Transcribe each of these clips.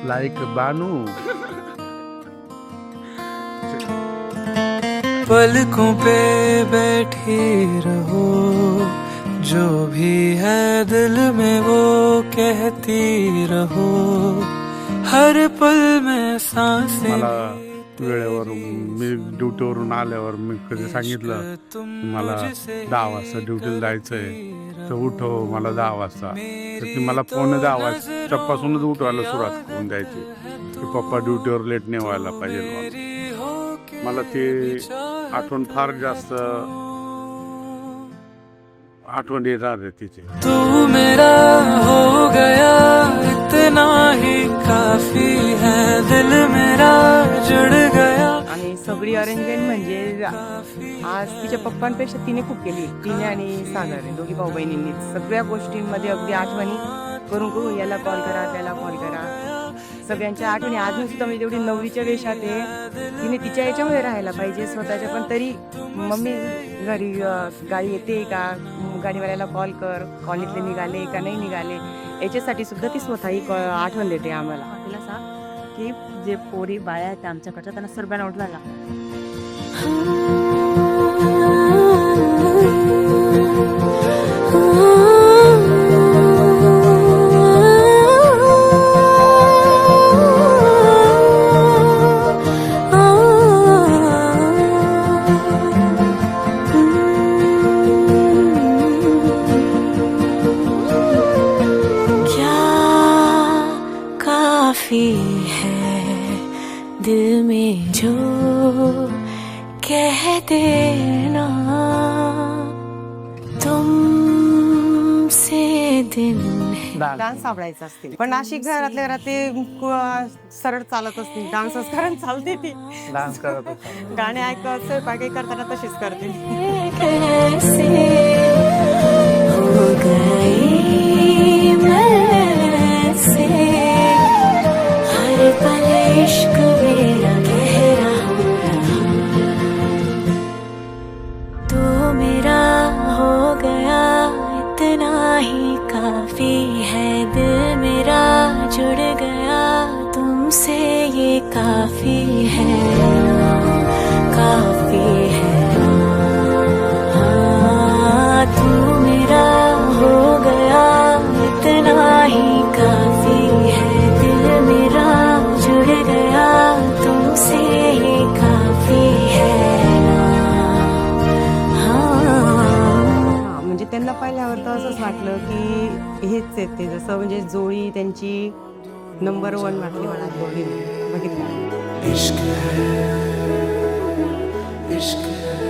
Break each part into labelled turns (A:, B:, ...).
A: Like बानू।
B: पलकों पे बैठी रहो, जो भी है दिल में वो कहती रहो, हर पल में सांसें
A: मला वेळेवर मी ड्युटीवरून आल्यावर मी कधी सांगितलं मला 10 वाजता ड्युटीला जायचंय तर उठव मला 10 वाजता, तर ती मला 9:45 वाजतापासूनच उठवायला सुरुवात करून द्यायची की पप्पा ड्युटीवर लेट नाही व्हायला पाहिजे. मला ती आठवण फार जास्त आठवण येणार आहे तिची.
B: तू मेरा हो गया इतना ही काफी है, दिल मेरा जुड़ गया.
C: आणि सगळी अरेंजमेंट म्हणजे आज तिच्या पप्पांपेक्षा तिने खूप केली. तिने आणि सागर दोघी भाऊ बहिणींनी सगळ्या गोष्टींमध्ये अगदी आठवणी करून याला कॉल करा त्याला कॉल करा, सगळ्यांच्या आठवणी अजून सुद्धा म्हणजे तेवढी 9वीच्या वेशात आहे. तिने तिच्या याच्यामध्ये राहायला पाहिजे स्वतःच्या, पण तरी मम्मी घरी गाडी येते का, गाडीवाल्याला कॉल कर, कॉलनीतले निघाले का नाही निघाले, याच्यासाठी सुद्धा ती स्वतःही आठवण देते आम्हाला.
D: तिला सांग की जे पोरी बाया आहेत आमच्याकडच्या त्यांना सर्वांना उठवायला.
E: दिल में जो कह देना तुमसे दिन है.
C: डान्स आवडायचा असतील, पण नाशिक घरातल्या घरात ते सरळ चालत असतील, डान्सच कारण चालते ती
A: डान्स करत होता.
C: गाणे ऐकत स्वयंपाक करताना तशीच करते.
E: कैसे हो गई मैं से, हर पल इश्क मेरा गहरा हो रहा, तो मेरा हो गया इतना ही काफी है, दिल मेरा जुड़ गया तुमसे ये काफी है, काफी है. हाँ, तू मेरा हो गया इतना ही काफी है, दिल मेरा जुड़ गया तुमसे ये काफी है. हाँ.
C: म्हणजे त्यांना पाहिल्यावर तर असंच वाटलं की हेच आहेत ते, जसं म्हणजे जोडी त्यांची नंबर 1 वाटली मला जोडी बघितलं.
B: इश्क है, इश्क है.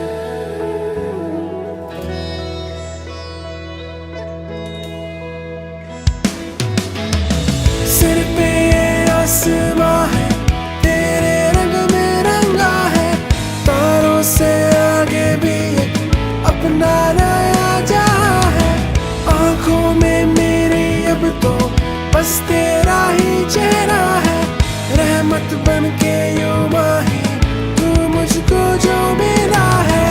B: सिर पे आसमां है, तेरे रंग में रंगा है, तारों से आगे भी एक अपना नया जहां है, आंखों में मेरे अब तो बस तेरा ही चेहरा है, रहमत बन के यूं माही तू मुझको जो मिला है.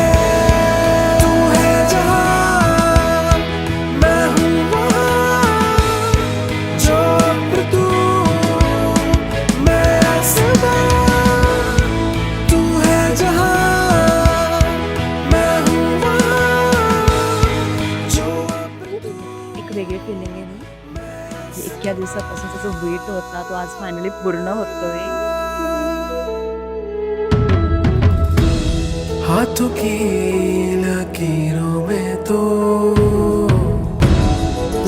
B: तू है जहां मैं हूँ वहाँ, जो अब तू मैं आसमां. तू है जहां मैं हूँ वहाँ, जो अब तू.
D: एक वेगळी फिलिंग आहे ना, इतक्या दिवसापासूनचा जो वेट होता तो आज फायनली पूर्ण होतोय.
B: हाथों की लकीरों में तो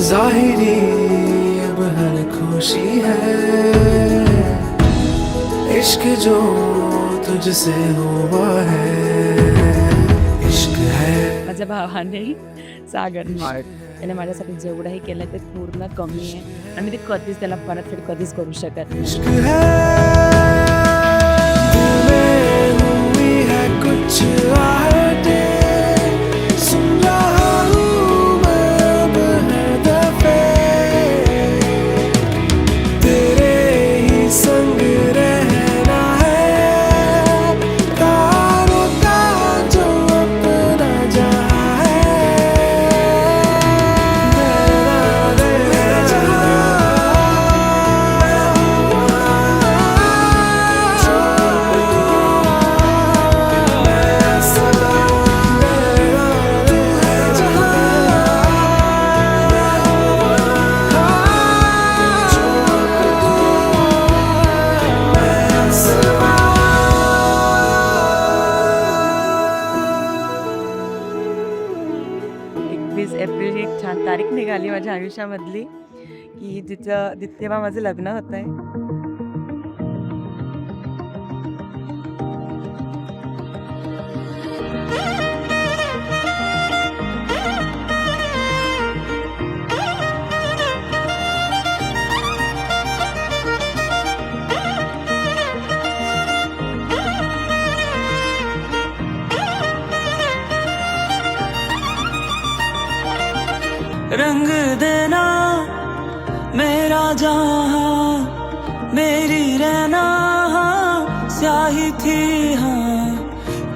B: जाहिरी अब हर खुशी है, इश्क जो तुझसे हुआ है, इश्क है.
D: माझ्या भावाने सागर त्याने माझ्यासाठी जेवढंही केलं ते पूर्ण कमी आहे आणि मी ते कधीच त्याला परतफेड कधीच करू शकत नाही.
B: इश्क है, दिल में हुई है कुछ आहटें, सुन रहा हूँ मैं अब हर दफे, तेरे ही संग रहना है, तारों का जो अपना जहां है, मेरा जहां.
C: आली माझ्या आयुष्यामधली की तेव्हा माझं लग्न होत आहे.
B: रंग देना मेरा जहां, मेरी रहना स्याही थी हाँ,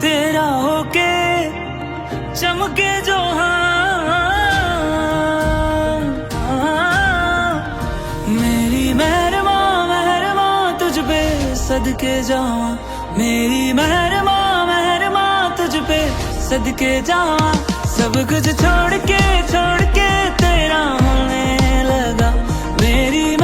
B: तेरा होके चमके जो मेरी मेहरमा मेहरमा तुझ पे सदके जावां, मेरी मेहरमा तुझ पे सदके जावां, सब कुछ छोड़ के तेरा होने लगा, मेरी